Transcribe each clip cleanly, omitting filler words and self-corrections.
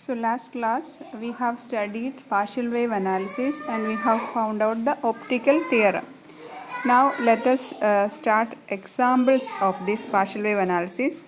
So last class we have studied partial wave analysis and we have found out the optical theorem. Now let us start examples of this partial wave analysis.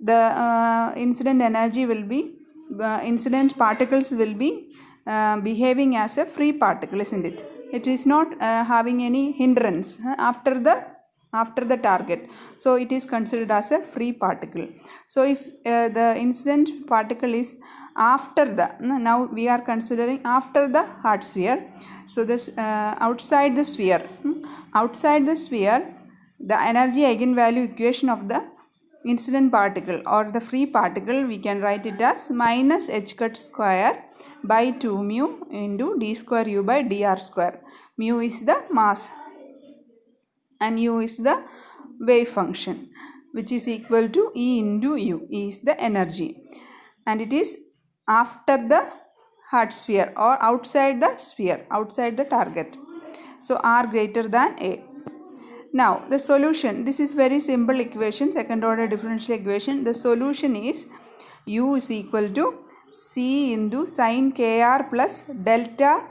The incident energy will be, incident particles will be behaving as a free particle, isn't it? It is not having any hindrance after the target, so it is considered as a free particle. So if the incident particle is after the, now we are considering after the hard sphere, so this outside the sphere, the energy eigenvalue equation of the incident particle or the free particle, we can write it as minus h cut square by 2 mu into d square u by dr square. Mu is the mass and u is the wave function, which is equal to E into U. E is the energy, and it is after the hard sphere or outside the sphere, outside the target. So R greater than A. Now the solution, this is very simple equation, second order differential equation. The solution is U is equal to C into sin kr plus delta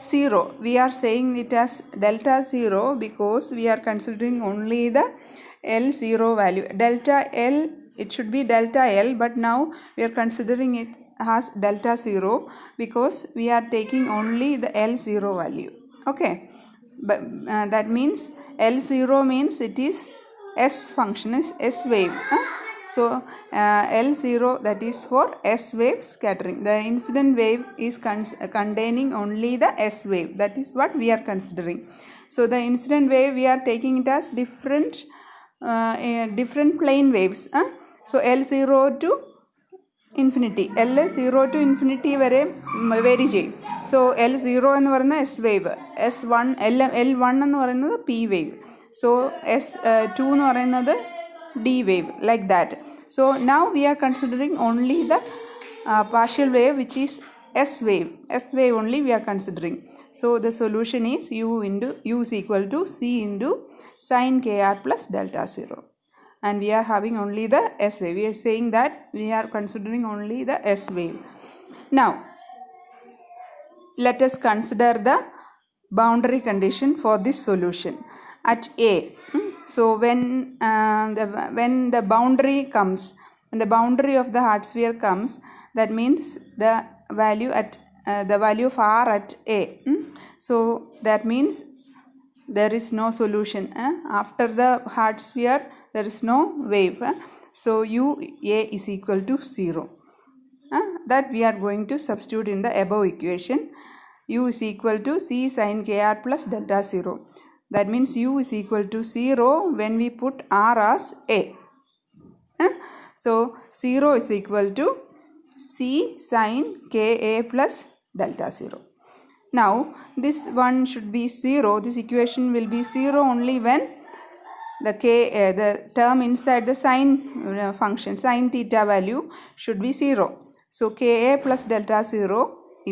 0. We are saying it as delta 0 because we are considering only the L0 value. Delta L, it should be delta L, but now we are considering it as delta 0 because we are taking only the L0 value. Okay, but that means L0 means it is S function, is S wave. So L0, that is for S wave scattering. The incident wave is containing only the S wave. That is what we are considering. So the incident wave, we are taking it as different plane waves. So L0 to infinity, L 0 to infinity വരെ vary ചെയ്യും. So L0 എന്ന് പറയുന്നത് S wave, S1 L1 എന്ന് പറയുന്നത് P wave, so S2 എന്ന് പറയുന്നത് D wave, like that. So now we R considering only the partial wave which is S wave only we are considering. So the solution is u is equal to C into sin kr plus delta 0. And we are having only the S wave. We are saying that we are considering only the S wave. Now, let us consider the boundary condition for this solution at A. So when the boundary comes, when the boundary of the hard sphere comes, that means the value of r at A. So that means there is no solution. After the hard sphere there is no wave. So UA is equal to 0. That we are going to substitute in the above equation. U is equal to C sin kr plus delta 0. That means U is equal to 0 when we put R as A. So 0 is equal to C sin Ka plus delta 0. Now this one should be 0. This equation will be 0 only when the term inside the sine function, sin theta value should be 0. So Ka plus delta 0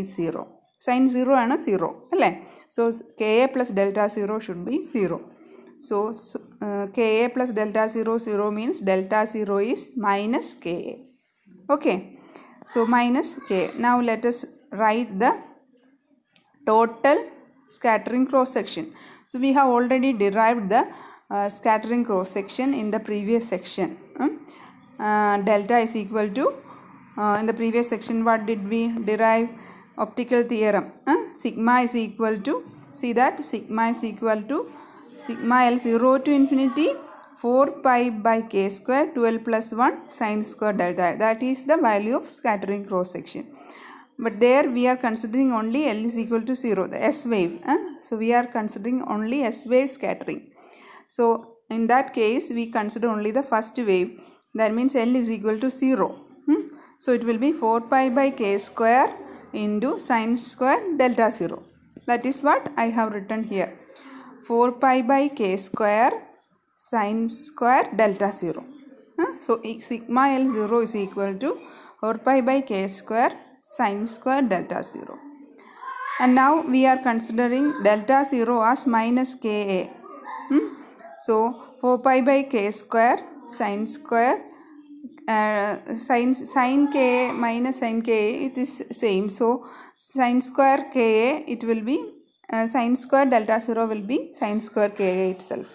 is 0. Sin 0 ആണ് 0 അല്ലേ? So Ka plus delta 0 should be 0. So Ka plus delta 0 means delta 0 is minus Ka. Okay. So minus K. Now let us write the total scattering cross section. So we have already derived the scattering cross section in the previous section. Delta is equal to, in the previous section what did we derive? Optical theorem. Sigma is equal to, see that sigma is equal to sigma L 0 to infinity 4 pi by k square 12 plus 1 sin square delta. That is the value of scattering cross section. But there we are considering only L is equal to 0, the S wave. So we are considering only S wave scattering. So in that case we consider only the first wave. That means L is equal to 0. So it will be 4 pi by k square into sin square delta 0. That is what I have written here. 4 pi by k square sin square delta 0. So sigma L0 is equal to 4 pi by k square sin square delta 0. And now we are considering delta 0 as minus Ka. So 4 pi by k square sin square sin Ka minus sin Ka, it is same. So sin square Ka, it will be sin square delta 0 will be sin square Ka itself.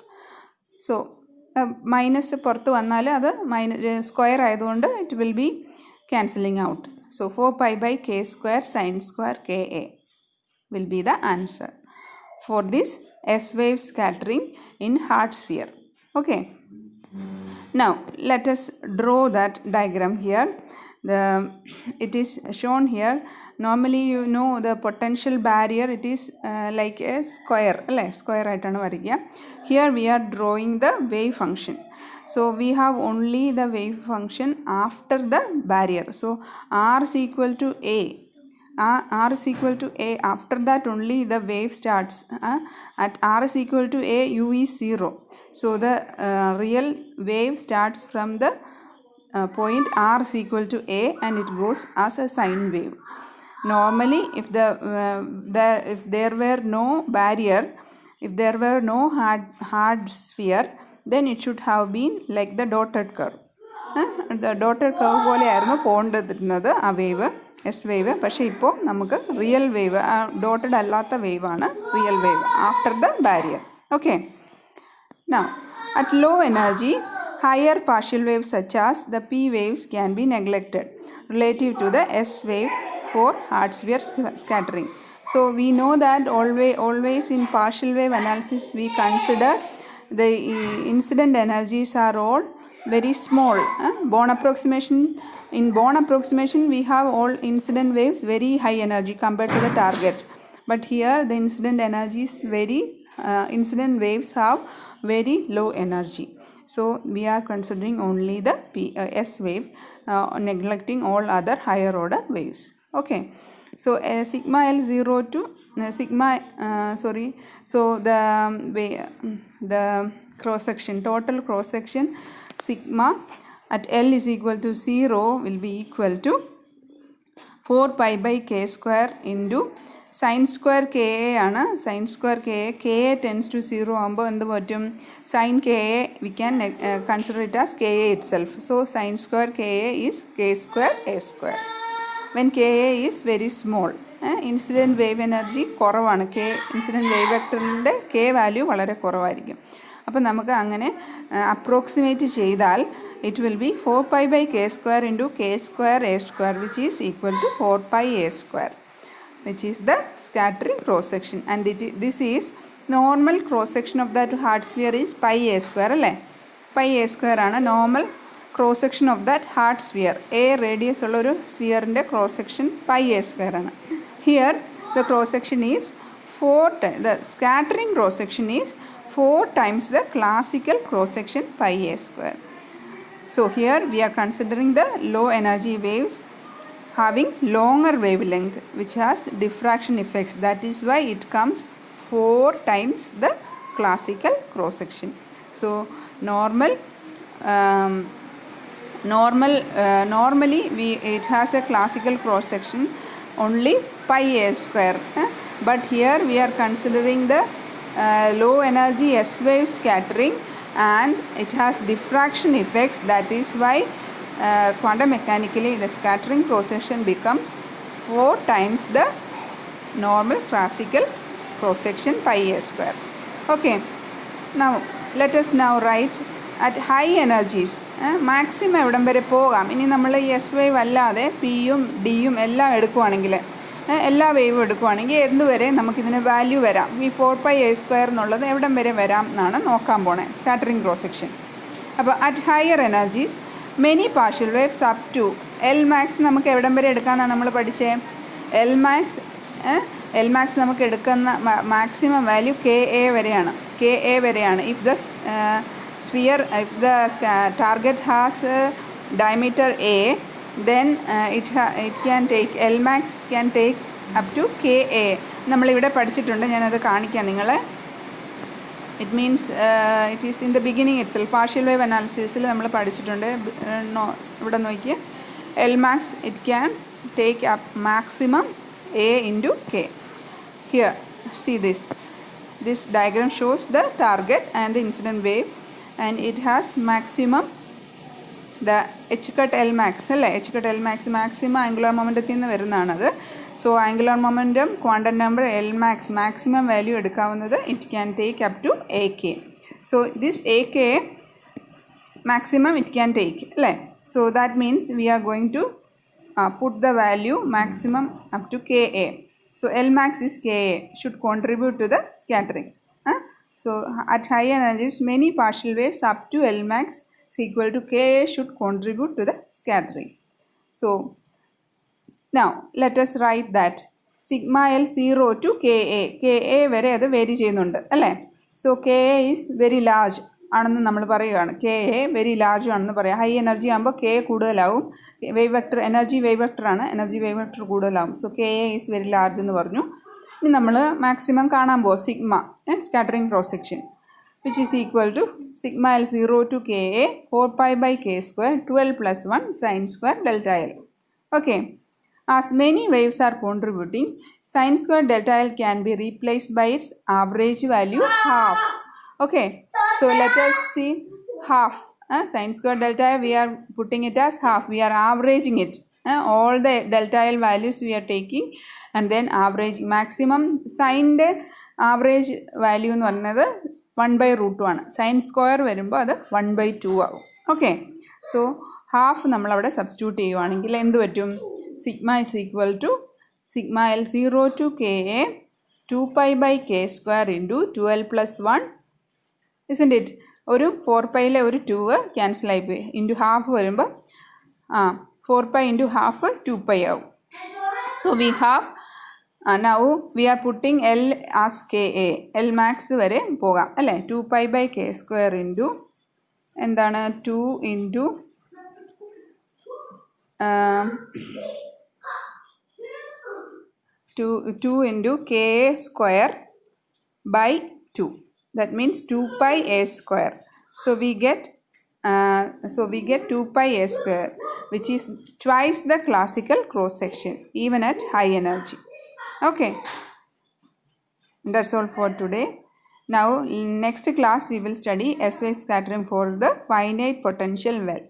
So minus പുറത്ത് വന്നാൽ അത് square ആയതുകൊണ്ട് it will be cancelling out. So 4 pi by k square sin square Ka will be the answer for this S wave scattering in hard sphere. Okay. Now let us draw that diagram here. It is shown here. Normally you know the potential barrier, it is like a square, square ആയിട്ടാണ് വരിക. Here we are drawing the wave function. So we have only the wave function after the barrier. So r is equal to a. R is equal to a. After that only the wave starts. At r is equal to a, u is 0. So the real wave starts from the point r is equal to a and it goes as a sine wave. Normally if there were no barrier, if there were no hard sphere, then it should have been like the dotted curve. The dotted curve പോലെയായിരുന്നു പോകേണ്ടിരുന്നത് ആ wave, S wave. പക്ഷേ ഇപ്പോൾ നമുക്ക് real wave, dotted അല്ലാത്ത വേവാണ് real wave after the barrier. Okay. Now at low energy, higher partial waves such as the P waves can be neglected relative to the S wave for hard sphere scattering. So we know that always in partial wave analysis we consider the incident energies are all very small. Born approximation, in Born approximation we have all incident waves very high energy compared to the target. But here the incident energy is incident waves have very low energy. So we are considering only the S wave, neglecting all other higher order waves. Okay, so sigma L 0 to so the cross section, total cross section sigma at L is equal to 0 will be equal to 4 pi by k square into sin square ka ആണ്. sin square ka tends to 0 ആകുമ്പോൾ എന്ത് പറ്റും? sin ka we can consider it as ka itself. So sin square ka is k square a square. When ka is very small, incident wave energy കുറവാണ്. Incident wave വെക്ടറിൻ്റെ k value വളരെ കുറവായിരിക്കും. അപ്പോൾ നമുക്ക് അങ്ങനെ approximate ചെയ്താൽ it will be 4 pi by k square into k square a square, which is equal to 4 pi a square, which is the scattering cross section. And this is normal cross section of that hard sphere is pi a square അല്ലേ? pi a square ആണ് normal cross section of that hard sphere. A radius ഉള്ള ഒരു സ്ഫിയറിൻ്റെ cross section pi a square ആണ്. Here the cross section is 4 times, the scattering cross section is 4 times the classical cross section pi a square. So here we are considering the low energy waves having longer wavelength, which has diffraction effects. That is why it comes 4 times the classical cross section. So normally it has a classical cross section only pi a square, but here we are considering the low energy S wave scattering, and it has diffraction effects. That is why quantum mechanically the scattering cross section becomes 4 times the normal classical cross section pi a square. Okay, now let us now write at high energies maximum എവിടം വരെ പോകാം. ഇനി നമ്മൾ ഈ S wave അല്ലാതെ പിയും ഡിയും എല്ലാം എടുക്കുവാണെങ്കിൽ, എല്ലാ വേവും എടുക്കുവാണെങ്കിൽ എന്തുവരെ നമുക്കിതിന് വാല്യൂ വരാം? ഈ 4 pi a square എന്നുള്ളത് എവിടം വരെ വരാം എന്നാണ് നോക്കാൻ പോണേ സ്കാറ്ററിംഗ് ക്രോസ് സെക്ഷൻ. അപ്പോൾ at higher energies many partial waves up to L max നമുക്ക് എവിടം വരെ എടുക്കാമെന്നാണ് നമ്മൾ പഠിച്ചത്? എൽ മാക്സ് നമുക്ക് എടുക്കുന്ന മാക്സിമം വാല്യൂ കെ എ വരെയാണ്. If the if the target has diameter a, then it can take L max can take up to ka. നമ്മളിവിടെ പഠിച്ചിട്ടുണ്ട്, ഞാനത് കാണിക്കാം നിങ്ങളെ. It means it is in the beginning itself. Partial wave അനാലിസിസിൽ നമ്മൾ പഠിച്ചിട്ടുണ്ട്. ഇവിടെ നോക്കിയേ, L max it can take up maximum a into k. Here see this diagram shows the target and the incident wave, and it has maximum the h cut L max അല്ലേ? h cut L max maximum angular momentum നിന്ന് വരുന്നതാണത്. So angular momentum quantum number L max maximum value എടുക്കാവുന്നത് it can take up to ak. So this ak maximum it can take അല്ലേ? So that means we are going to put the value maximum up to ka. So L max is ka, should contribute to the scattering. So at high energies many partial waves up to L max is equal to ka should contribute to the scattering. So now let us write that sigma L 0 to ka വരെ അത് vary ചെയ്യുന്നുണ്ട് അല്ലേ? So ka is very large ആണെന്ന് നമ്മൾ പറയുകയാണ്. ka very large ആണെന്ന് പറയാം. High energy ആകുമ്പോൾ k കൂടുതലാവും. വേവ് വെക്ടർ എനർജി വേവ് വെക്ടറാണ്, എനർജി വേവ് വെക്ടർ കൂടുതലാവും. So ka is very large എന്ന് പറഞ്ഞു. ഇനി നമ്മൾ മാക്സിമം കാണാൻ പോകും sigma scattering cross section, which is equal to sigma L 0 to ka 4 pi by k square 12 plus 1 sin square delta L. Okay, as many waves are contributing, sin square delta L can be replaced by its average value half. Okay, so let us see half. Sin square delta L we are putting it as half. We are averaging it. All the delta L values we are taking and then average maximum. സൈൻ്റെ average value എന്ന് പറയുന്നത് 1/√2 ആണ്. Sine square വരുമ്പോൾ അത് 1/2 ആകും. Okay, so half നമ്മളവിടെ substitute ചെയ്യുവാണെങ്കിൽ എന്ത് പറ്റും? Sigma is equal to sigma L 0 to ka 2 pi by k square into 12 plus 1, isn't it? ഒരു 4 പൈയിലെ ഒരു 2 ക്യാൻസൽ ആയിപ്പോയി. ഇൻറ്റു ഹാഫ് വരുമ്പോൾ 4 pi into half 2 pi ആവും. So we have now we are putting L as ka. L max വരെ പോകാം അല്ലേ? 2 pi by k square into എന്താണ് 2 into 2 into ka square by 2. That means 2 pi a square. So we get 2 pi a square, which is twice the classical cross section even at high energy. Okay, that's all for today. Now next class we will study SY scattering for the finite potential well.